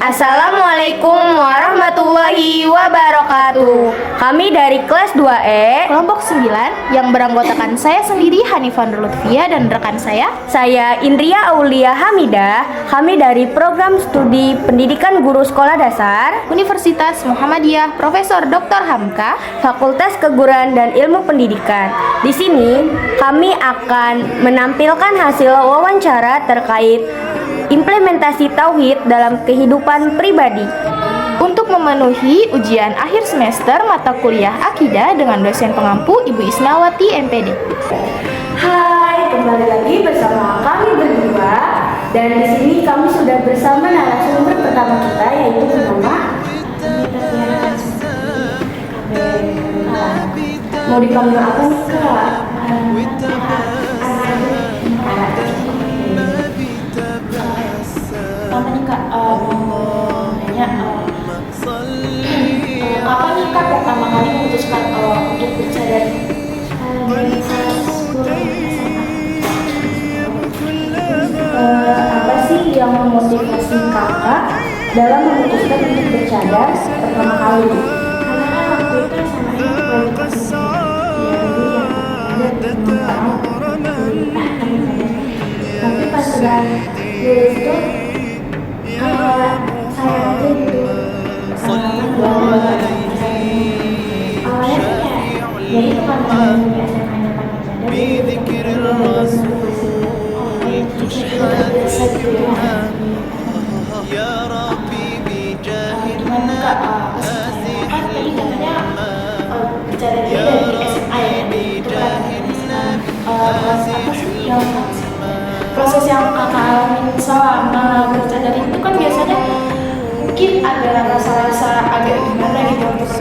Assalamualaikum warahmatullahi wabarakatuh. Kami dari kelas 2E kelompok 9 yang beranggotakan saya sendiri Hanifah Nur Lutfia dan rekan saya Indria Aulia Hamidah. Kami dari program studi pendidikan guru sekolah dasar Universitas Muhammadiyah Profesor Dr. Hamka, Fakultas Keguruan dan Ilmu Pendidikan. Di sini kami akan menampilkan hasil wawancara terkait implementasi tauhid dalam kehidupan pribadi. Untuk memenuhi ujian akhir semester mata kuliah akidah dengan dosen pengampu Ibu Isnawati MPD. Hai, kembali lagi bersama kami berdua, dan di sini kami sudah bersama narasumber pertama kita, yaitu bernama mau dipanggil apa nih Kak? Namanya Kak, nanya kapan nih Kak pertama kali memutuskan untuk bercadar? Apa sih yang memotivasi kakak dalam memutuskan untuk bercadar pertama kali? Karena kan waktu itu SMA-nya banyak Tapi pas sudah lulus tuh kayak saya aja gitu. Awalnya ya itu kan dari SMA-nya pakai cadar, jadi biasa gitu ya. gimana Kak, kan tadi katanya bercadar itu dari SMA ya, itu kan apa sih yang proses yang kakak alamin selama bercadar itu kan biasanya mungkin ada rasa-rasa agak gimana gitu untuk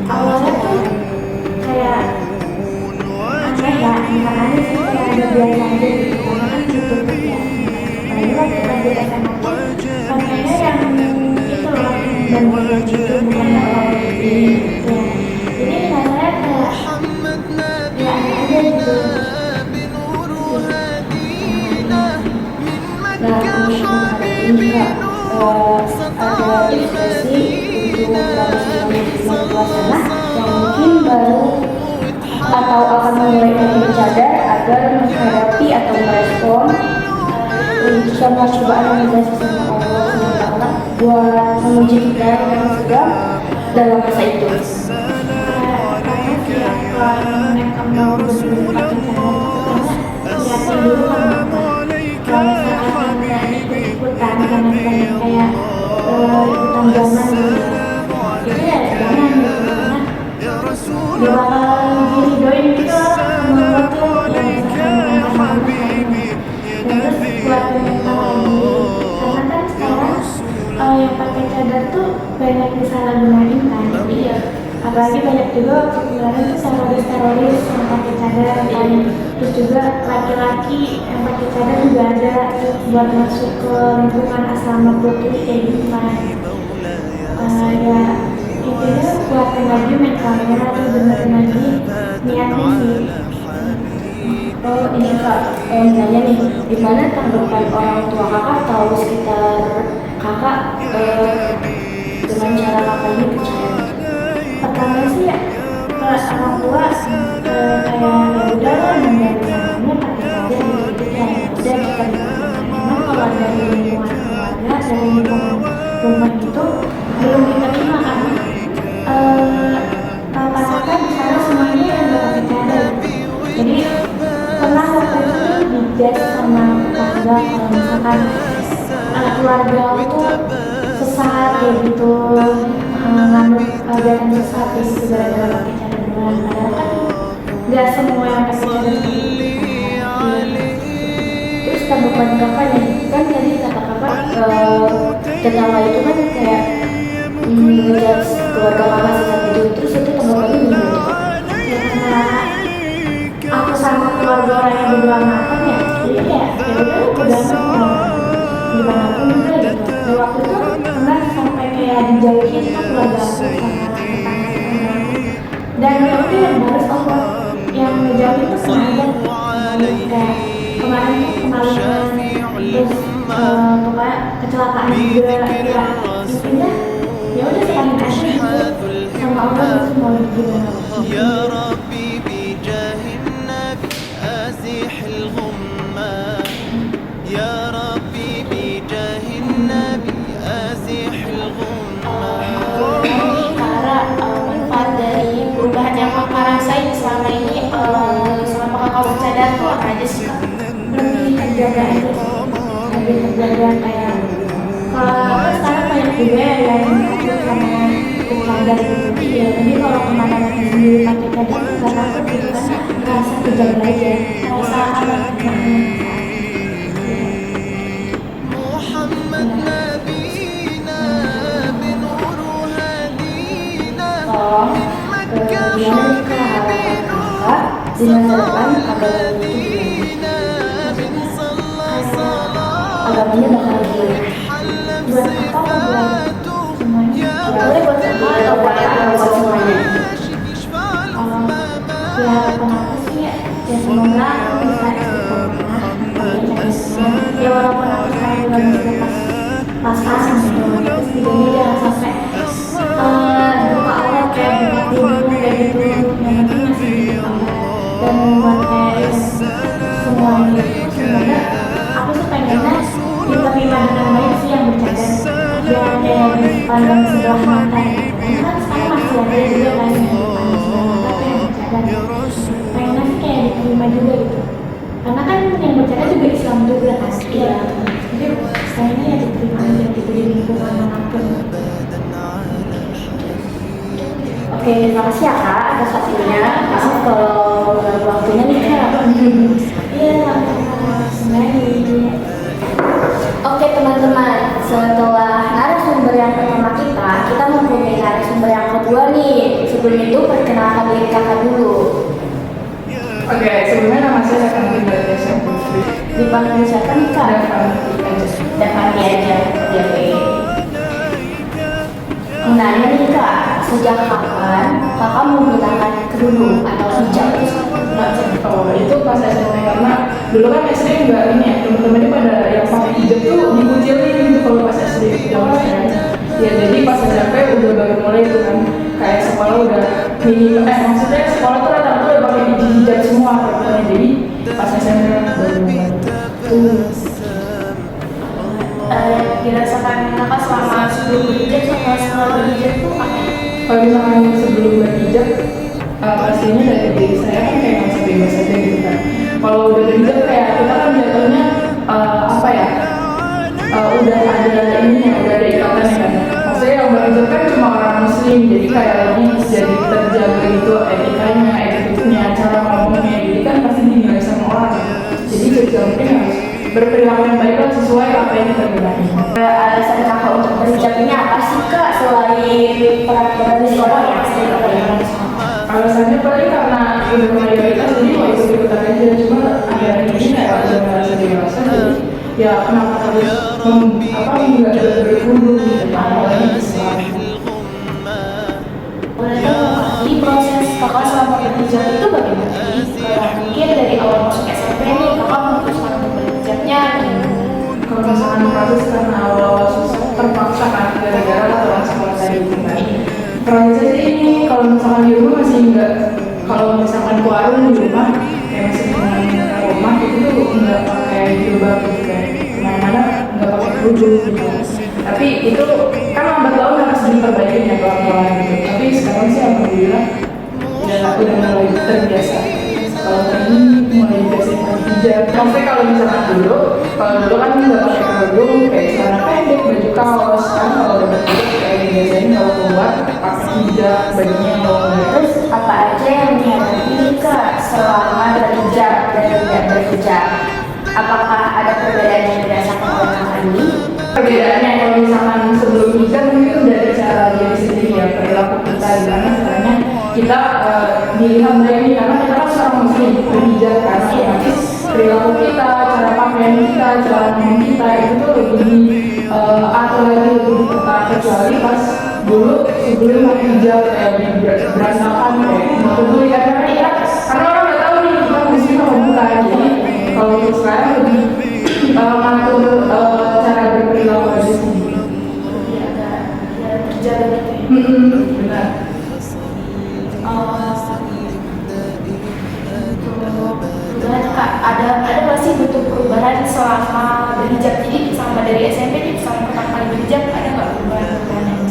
Awalnya tuh kayak aneh ya, bukan aneh sih, kayak ada biasa aja gitu, karena kan gitu ya. Nah ini waktu lagi SMA tuh pakainya yang itu loh, dan gitu, bukan yang orang lebih gitu. Jadi rasanya kayak ya aneh aja gitu. Nah untuk hari ini Kak, ada diskusi untuk para pelaksana yang mungkin baru atau akan memulai dengan bercadar agar menghadapi atau merespon sama cobaan yang dikasih sama Allah SWT buat menguji kita dengan segala dalam masa itu. mereka mau berbuat pakai dulu kan kalau misalkan mereka ikutan karena kayak ikutan zaman gitu, itu ya jangan gitu, karena dia bakal diridoin gitu lah sama waktu yang misalkan dan terus buat mental lagi, karena kan sekarang yang pakai cadar tuh banyak disalahgunain kan, jadi ya apalagi banyak juga waktu kemarin tuh teroris yang pakai cadar kan, terus juga laki-laki yang pakai cadar juga ada buat masuk ke lingkungan asrama putri kayak gitu kan. Ya intinya kuatin lagi main kamera tuh, benerin lagi niatnya sih. Oh ini Kak, nanya nih, gimana tanggapan orang tua kakak atau sekitar kakak dengan cara kakak ini bercadar? Pertama sih ya orang tua kayak ya udah lah, dari namanya pakai cadar gitu ya, udah bukan memang kalau dari lingkungan keluarga, dari lingkungan rumah itu belum diterima karena kakak di sana semuanya yang udah pakai cadar. Jadi pernah waktu itu digas sama tetangga kalau misalkan keluarga aku sesat kayak gitu, nganut ajaran sesat kayak gitu gara-gara pakai cadar doang. Padahal kan nggak semua yang pakai cadar gitu. Terus tanggapan kakak nih, kan tadi kata kakak tetangga itu kan kayak ngejudge keluarga kakak sesat gitu, terus itu tanggapannya gimana tuh Kak? Ya karena aku sama keluarga orang yang berdoa makan ya, jadi kayak ya udah pegangan mau gimana pun juga gitu. Dan waktu itu pernah sampai kayak dijauhin kan keluarga aku sama tetangga, dan ya udah yang balas Allah yang ngejauhin itu sengaja kayak kemarin tuh kemalingan, terus pokoknya kecelakaan juga ya intinya ya udah selain aja gitu sama Allah itu mau gimana. يا ربي بجاه النبي أزح الغمة يا ربي بجاه النبي أزح الغمة Cara manfaat dari perubahan yang kakak rasain selama ini selama kakak bercadar tuh apa aja sih kak? Lebih terjaga aja sih, lebih terjaga kayak kalau sekarang banyak juga yang takut sama bercadar gitu ya, tapi kalau kemana-mana sendiri pakai cadar tuh gak takut gitu kan, ngerasa terjaga aja, ngerasa aman. محمد نبينا بنور هدينا Tolong gimana nih kak harapan kakak di masa depan agamanya itu gimana? Agamanya bakal gimana? Buat kakak atau buat semuanya? Ya boleh buat kakak atau buat semuanya. Ya harapan aku sih ya semoga aku bisa istiqomah ya walaupun aku sekarang juga masih pas-pasan gitu, terus videonya jangan sampai buka Allah kayak buka pintu kayak gitu, yang penting masih buka Allah dan buat kayak semuanya itu semoga aku sih pengennya diterima dengan baik sih yang bercadar, jangan kayak dipandang sebelah mata gitu, karena kan sekarang masih ada juga kan yang dipandang sebelah mata tuh yang bercadar, pengennya sih kayak diterima juga gitu, karena kan yang bercadar juga Islam juga kan, iya, jadi kayaknya ya diterima aja gitu di lingkungan manapun. Oke, terima kasih ya kak atas waktunya. Maaf kalau waktunya nih kak. Iya, kembali. Oke teman-teman, setelah narasumber yang pertama kita mempunyai narasumber yang kedua nih. Sebelum itu perkenalkan diri kakak dulu. Oke, sebelumnya nama saya Akan dari Putri. Dipanggil siapa nih kak? Davanti aja. Oke. Nanya nih kak, sejak kapan kakak menggunakan kerudung atau hijab? Oh, itu pas SMP karena dulu kan SD juga ini ya, teman-temannya pada yang pakai hijab tuh dikucilin gitu kalau pas SD zaman sekarang. Ya jadi pas SMP udah baru mulai tuh kan, kayak sekolah udah maksudnya sekolah tuh rata-rata udah pakai hijab semua teman-temannya, jadi pas SMP baru mulai. Dirasakan kakak selama sebelum berhijab sama setelah berhijab tuh apa? Kalau misalkan sebelum berhijab, pastinya dari diri saya kan kayak masih bebas aja gitu kan. Kalau udah berhijab kayak kita kan jatuhnya apa ya? Udah ada ininya, udah ada ikatannya kan. Maksudnya yang berhijab kan cuma orang muslim, jadi kayak lebih jadi terjaga gitu etikanya, etiknya, cara ngomongnya, jadi kan pasti dinilai sama orang. Jadi juga mungkin harus berperilaku yang baik lah sesuai apa yang kita bilang. Alasan kakak untuk berhijab ini apa sih kak selain peraturan di sekolah ya? Alasannya paling karena udah mayoritas jadi mau ikut-ikutan aja, cuma akhirnya ini kayak udah merasa dewasa jadi ya kenapa harus nggak berkerudung gitu kan, awalnya Islam. Jadi proses kakak selama berhijab itu bagaimana? Kayak mungkin dari awal masuk SMP nih kakak memutuskan untuk berhijabnya gitu. Kalau misalkan proses karena awal-awal susah terpaksa kan gara-gara aturan sekolah tadi itu kan. Prosesnya sih ini kalau misalkan di rumah masih enggak, kalau misalkan ke warung di rumah kayak masih dengan rumah itu tuh enggak pakai jilbab gitu kan, kemana-mana enggak pakai kerudung gitu. Tapi itu kan lambat laun harus diperbaiki ya pelan-pelan gitu. Tapi sekarang sih alhamdulillah udah mulai terbiasa. Kalau tadi mulai biasa pakai hijab. Maksudnya kalau misalkan dulu kan nggak pakai kerudung kayak celana pendek, baju kaos kan, kalau udah berhijab kayak biasanya kalau keluar pakai hijab, bajunya yang longgar. Terus apa aja yang dihadapi kak selama berhijab dan tidak berhijab? Apakah ada perbedaan yang dirasakan oleh kakak ini? Perbedaannya kalau misalkan sebelum hijab mungkin dari cara diri sendiri ya, perilaku kita gimana caranya kita dilihat dari ini, karena kita kan seorang muslim berhijab kan, otomatis perilaku kita, cara pakaian kita, cara ngomong kita itu tuh lebih atau lagi lebih ketat, kecuali pas dulu sebelum pakai hijab kayak berantakan kayak gitu dulu karena orang nggak tahu nih kita muslim apa bukan, jadi kalau kalau sekarang lebih mengatur cara berperilaku aja sih. Lebih agak ya, terjaga gitu ya. Benar. Perubahan Kak, ada nggak sih bentuk perubahan selama berhijab? Jadi sama dari SMP nih sama pertama kali berhijab, ada nggak perubahan yang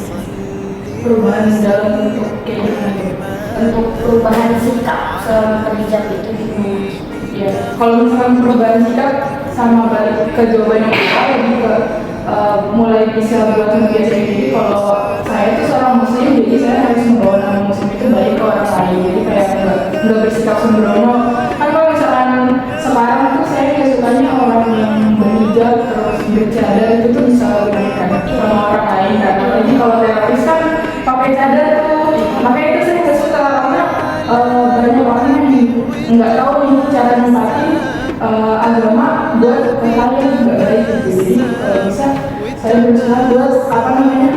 Perubahan dalam bentuk kayak gimana gitu. Untuk perubahan sikap selama berhijab itu gimana? Ya, kalau misalkan perubahan sikap sama balik ke jawaban yang kita lebih ke mulai bisa buat membiasain diri kalau saya itu seorang muslim, jadi saya harus membawa nama muslim itu balik ke orang lain, jadi kayak nggak bersikap sembrono. Kan kalau misalkan sekarang tuh saya kayak sukanya orang yang berhijab terus bercadar itu tuh bisa dibandingkan sama orang lain kan, apalagi kalau teroris kan pakai cadar tuh, makanya itu saya nggak suka karena banyak orang yang nggak tahu nih cara nempatin agama buat hal yang nggak baik gitu. Jadi kalau bisa saya berusaha buat apa namanya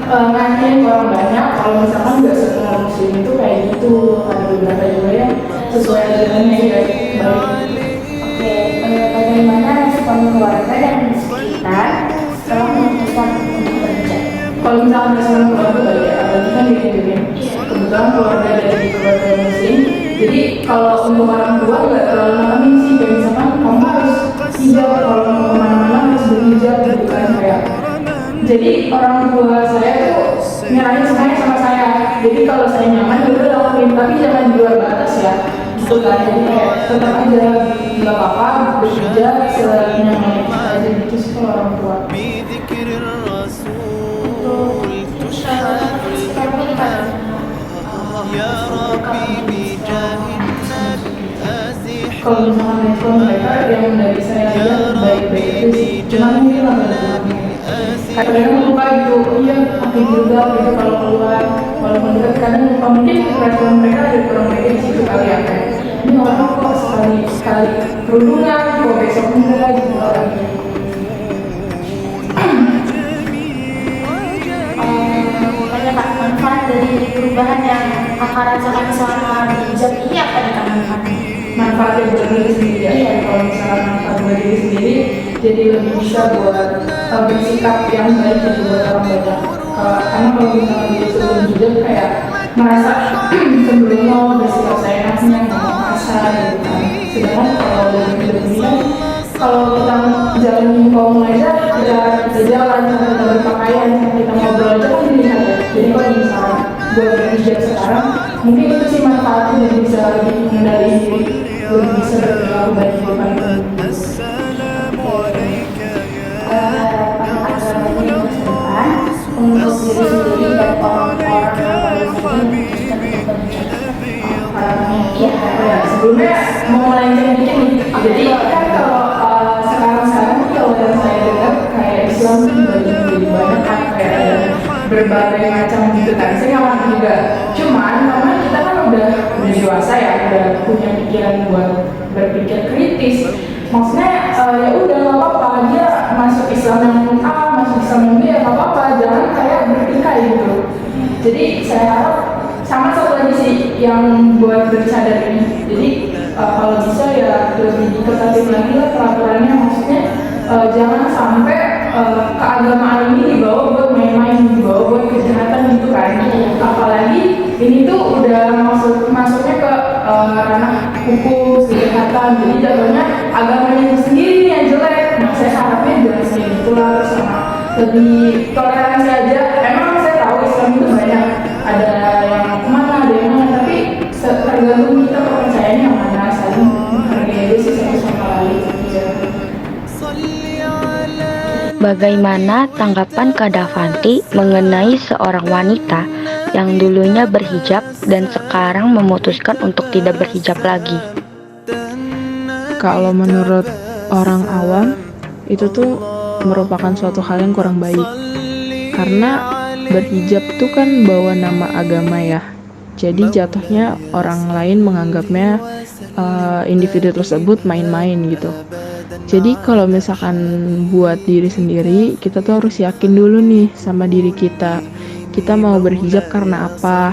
ngasih orang banyak kalau misalkan nggak semua muslim itu kayak gitu, ada beberapa juga yang sesuai ajarannya ya baik. Oke, bagaimana respon keluarga dan di sekitar setelah memutuskan untuk berhijab? Kalau misalkan respon keluarga baik ya, apalagi kan gini kebetulan keluarga dari keluarga muslim, jadi kalau untuk orang tua nggak terlalu nekanin sih, kayak misalkan kamu harus hijab, kalau mau kemana-mana harus berhijab gitu kan kayak. Jadi orang tua saya tuh nyerahin semuanya sama saya, jadi kalau saya nyaman ya udah lakuin, tapi jangan di luar batas ya gitu kan. Jadi kayak tetap aja nggak apa-apa berhijab senyaman kita aja gitu sih kalau orang tua. بذكر الرسول تشحن يا ربي بجاه النبي أزح Kalau misalkan respon mereka yang dari saya lihat baik-baik itu sih, cuma mungkin agak kadang lupa gitu, oh iya makin juga gitu kalau keluar walaupun dekat, kadang lupa, mungkin respon mereka ada kurang baik di situ kali ya, kayak ini orang kok sekali kerudungan kok besok enggak gitu orangnya. Makanya Kak, manfaat dari perubahan yang Kakak rasakan selama berhijab ini apa nih Kak manfaatnya? Manfaat yang buat diri sendiri ya. Iya. Kalau misalnya manfaat buat diri sendiri, jadi lebih bisa buat bersikap yang baik gitu buat orang banyak. Karena kalau misalnya dia sebelum hijab kayak merasa sembrono, bersikap seenaknya, nggak mau kasar gitu kan. Sedangkan kalau dari hijab ini kan, kalau kita jalan kaum aja, kita jalan, kita berpakaian, kita ngobrol aja kan dilihat ya. Jadi kalau misalnya buat berhijab sekarang, mungkin itu sih manfaatnya, jadi bisa lebih mengendalikan diri, lebih bisa berperilaku baik di depan umum. السلام عليك Harapan agamanya di masa depan untuk diri sendiri dan orang-orang yang baru saja memutuskan untuk berhijab. Iya, ya, sebelumnya mau melenceng dikit nih. Jadi kan kalau sekarang kalau yang saya dengar kayak Islam tuh dibagi menjadi banyak kan, kayak ada berbagai macam gitu kan. Saya nggak ngerti juga. Cuman karena kita kan udah dewasa ya, udah punya pikiran buat berpikir kritis. Maksudnya ya udah nggak apa-apa, dia masuk Islam yang A, masuk Islam yang B ya nggak apa-apa, jangan kayak bertikai gitu. Jadi saya harap sama satu lagi sih yang buat bercadar ini. Jadi kalau bisa ya lebih diketatin lagi lah peraturannya, maksudnya jangan sampai keagamaan ini dibawa buat main-main, dibawa buat kejahatan gitu kan. Apalagi ini tuh udah masuknya ke ranah hukum kejahatan, jadi jatuhnya agamanya sendiri nih yang jelek. Nah saya harapnya jangan kayak gitulah, sama lebih toleransi aja. Emang saya tahu Islam itu banyak, ada yang mana, ada yang mana, tapi tergantung kita kepercayaannya yang mana, saling menghargai aja sih satu sama lain. Bagaimana tanggapan Kak Davanti mengenai seorang wanita yang dulunya berhijab dan sekarang memutuskan untuk tidak berhijab lagi? Kalau menurut orang awam, itu tuh merupakan suatu hal yang kurang baik. Karena berhijab itu kan bawa nama agama ya. Jadi jatuhnya orang lain menganggapnya individu tersebut main-main gitu. Jadi kalau misalkan buat diri sendiri, kita tuh harus yakin dulu nih sama diri kita. Kita mau berhijab karena apa?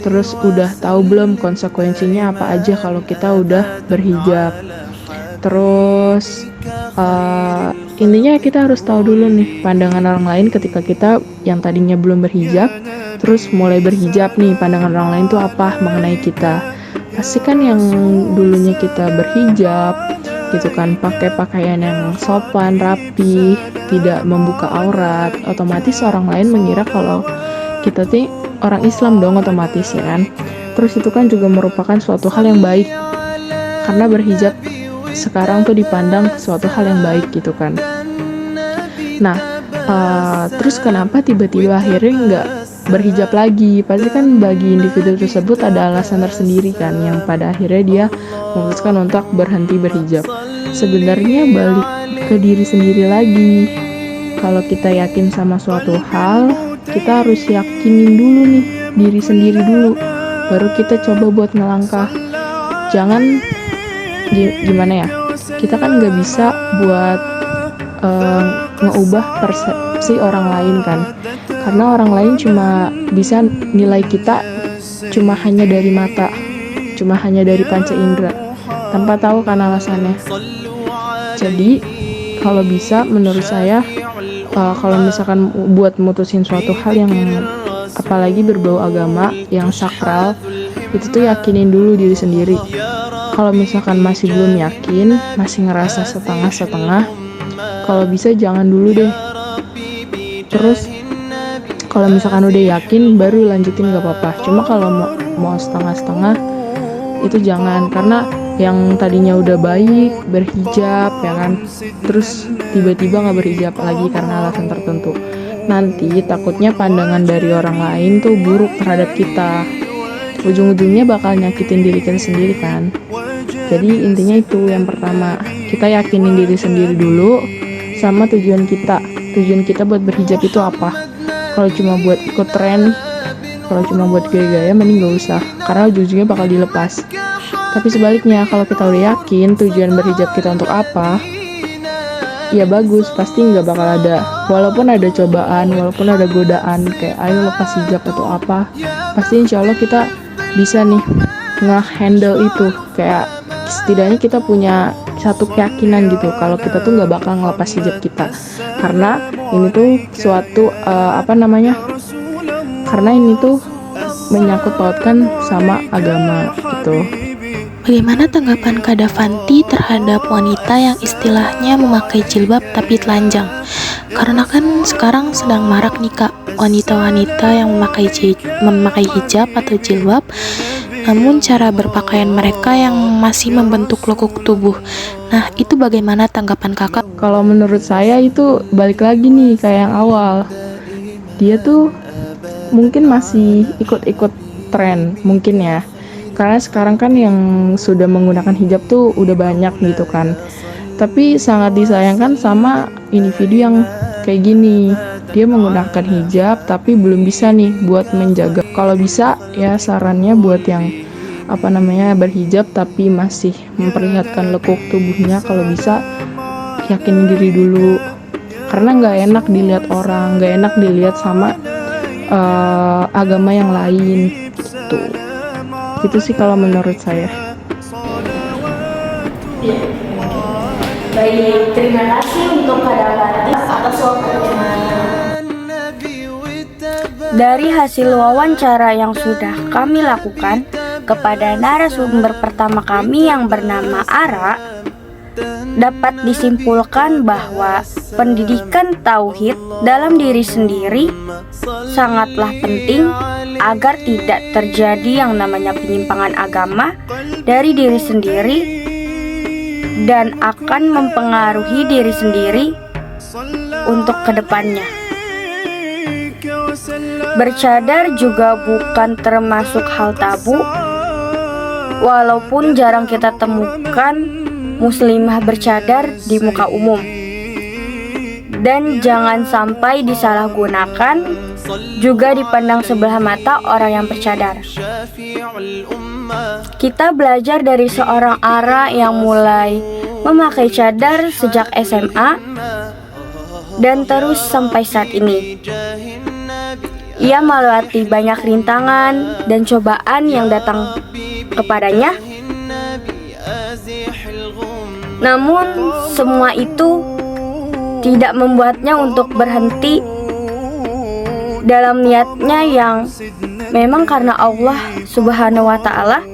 Terus udah tahu belum konsekuensinya apa aja kalau kita udah berhijab? Terus intinya kita harus tahu dulu nih pandangan orang lain ketika kita yang tadinya belum berhijab terus mulai berhijab nih, pandangan orang lain tuh apa mengenai kita. Pasti kan yang dulunya kita berhijab gitu kan, pakai pakaian yang sopan, rapi, tidak membuka aurat, otomatis orang lain mengira kalau kita tuh orang Islam dong otomatis ya kan. Terus itu kan juga merupakan suatu hal yang baik karena berhijab sekarang tuh dipandang suatu hal yang baik gitu kan. Nah, terus kenapa tiba-tiba akhirnya nggak berhijab lagi? Pasti kan bagi individu tersebut ada alasan tersendiri kan, yang pada akhirnya dia memutuskan untuk berhenti berhijab. Sebenarnya balik ke diri sendiri lagi. Kalau kita yakin sama suatu hal, kita harus yakinin dulu nih diri sendiri dulu, baru kita coba buat ngelangkah. Jangan gimana ya, kita kan nggak bisa buat ngeubah persepsi orang lain kan, karena orang lain cuma bisa nilai kita cuma hanya dari mata, cuma hanya dari panca indera, tanpa tahu kan alasannya. Jadi kalau bisa menurut saya, kalau misalkan buat mutusin suatu hal yang apalagi berbau agama yang sakral, itu tuh yakinin dulu diri sendiri. Kalau misalkan masih belum yakin, masih ngerasa setengah-setengah, kalau bisa jangan dulu deh. Terus kalau misalkan udah yakin, baru lanjutin gak apa-apa. Cuma kalau mau setengah-setengah, itu jangan. Karena yang tadinya udah baik, berhijab ya kan, terus tiba-tiba gak berhijab lagi karena alasan tertentu, nanti takutnya pandangan dari orang lain tuh buruk terhadap kita. Ujung-ujungnya bakal nyakitin diri kita sendiri kan. Jadi intinya itu yang pertama, kita yakinin diri sendiri dulu sama tujuan kita. Tujuan kita buat berhijab itu apa? Kalau cuma buat ikut tren, kalau cuma buat gaya-gaya, mending gak usah, karena ujung-ujungnya bakal dilepas. Tapi sebaliknya, kalau kita udah yakin tujuan berhijab kita untuk apa, ya bagus, pasti nggak bakal ada, walaupun ada cobaan, walaupun ada godaan kayak ayo lepas hijab atau apa, pasti insya Allah kita bisa nih nge-handle itu. Kayak setidaknya kita punya satu keyakinan gitu kalau kita tuh nggak bakal ngelepas hijab kita, karena ini tuh suatu karena ini tuh menyangkut pautkan sama agama gitu. Bagaimana tanggapan Kak Davanti terhadap wanita yang istilahnya memakai jilbab tapi telanjang? Karena kan sekarang sedang marak nih Kak, wanita-wanita yang memakai hijab atau jilbab, namun cara berpakaian mereka yang masih membentuk lekuk tubuh. Nah, itu bagaimana tanggapan Kakak? Kalau menurut saya itu balik lagi nih kayak yang awal. Dia tuh mungkin masih ikut-ikut tren, mungkin ya. Karena sekarang kan yang sudah menggunakan hijab tuh udah banyak gitu kan. Tapi sangat disayangkan sama individu yang kayak gini. Dia menggunakan hijab tapi belum bisa nih buat menjaga. Kalau bisa ya sarannya buat yang berhijab tapi masih memperlihatkan lekuk tubuhnya, kalau bisa yakinin diri dulu. Karena nggak enak dilihat orang, nggak enak dilihat sama agama yang lain gitu. Gitu sih kalau menurut saya. Ya. Baik, terima kasih untuk Kak Davanti atas waktunya. Dari hasil wawancara yang sudah kami lakukan kepada narasumber pertama kami yang bernama Ara, dapat disimpulkan bahwa pendidikan tauhid dalam diri sendiri sangatlah penting agar tidak terjadi yang namanya penyimpangan agama dari diri sendiri dan akan mempengaruhi diri sendiri untuk kedepannya. Bercadar juga bukan termasuk hal tabu, walaupun jarang kita temukan muslimah bercadar di muka umum. Dan jangan sampai disalahgunakan, juga dipandang sebelah mata orang yang bercadar. Kita belajar dari seorang Ara yang mulai memakai cadar sejak SMA dan terus sampai saat ini. Ia melewati banyak rintangan dan cobaan yang datang kepadanya, Namun semua itu tidak membuatnya untuk berhenti dalam niatnya yang memang karena Allah Subhanahu wa Ta'ala.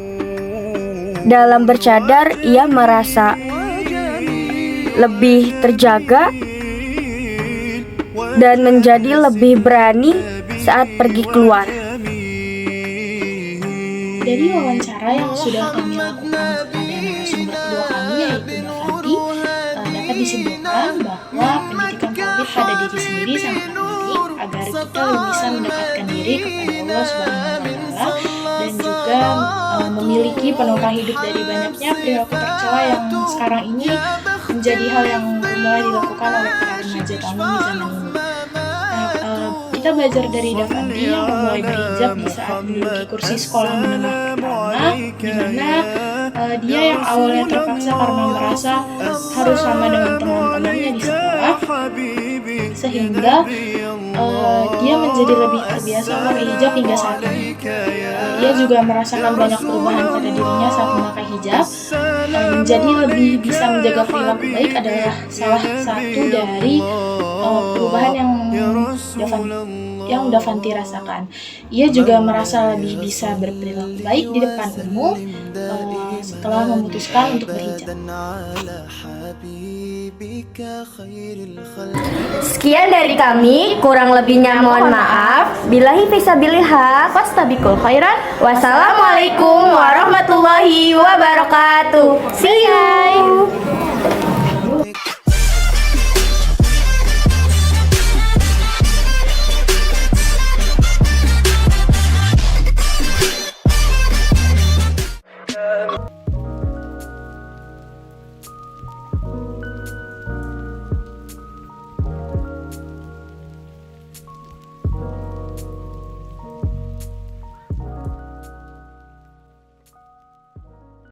Dalam bercadar ia merasa lebih terjaga dan menjadi lebih berani saat pergi keluar. Dari wawancara yang sudah kami lakukan kepada narasumber kedua kami yaitu Dafanti, dapat disimpulkan bahwa pendidikan tauhid pada diri sendiri sangat penting agar kita lebih bisa mendekatkan diri kepada Allah Subhanahu wa Ta'ala dan juga memiliki penopang hidup dari banyaknya perilaku tercela yang sekarang ini menjadi hal yang mulai dilakukan oleh para remaja kami di zaman ini. Kita belajar dari Dafanti yang memulai berhijab di saat menduduki kursi sekolah menengah pertama, di mana dia yang awalnya terpaksa karena merasa harus sama dengan teman-temannya di sekolah, sehingga dia menjadi lebih terbiasa memakai hijab hingga saat ini. Dia juga merasakan banyak perubahan pada dirinya saat memakai hijab. Menjadi lebih bisa menjaga perilaku baik adalah salah satu dari perubahan yang Dafanti rasakan. Ia juga merasa lebih bisa berperilaku baik di depan umum setelah memutuskan untuk berhijab. Sekian dari kami, kurang lebihnya mohon maaf. Billahi fisabilillah, fastabikul khairan. Wassalamualaikum warahmatullahi wabarakatuh. See ya.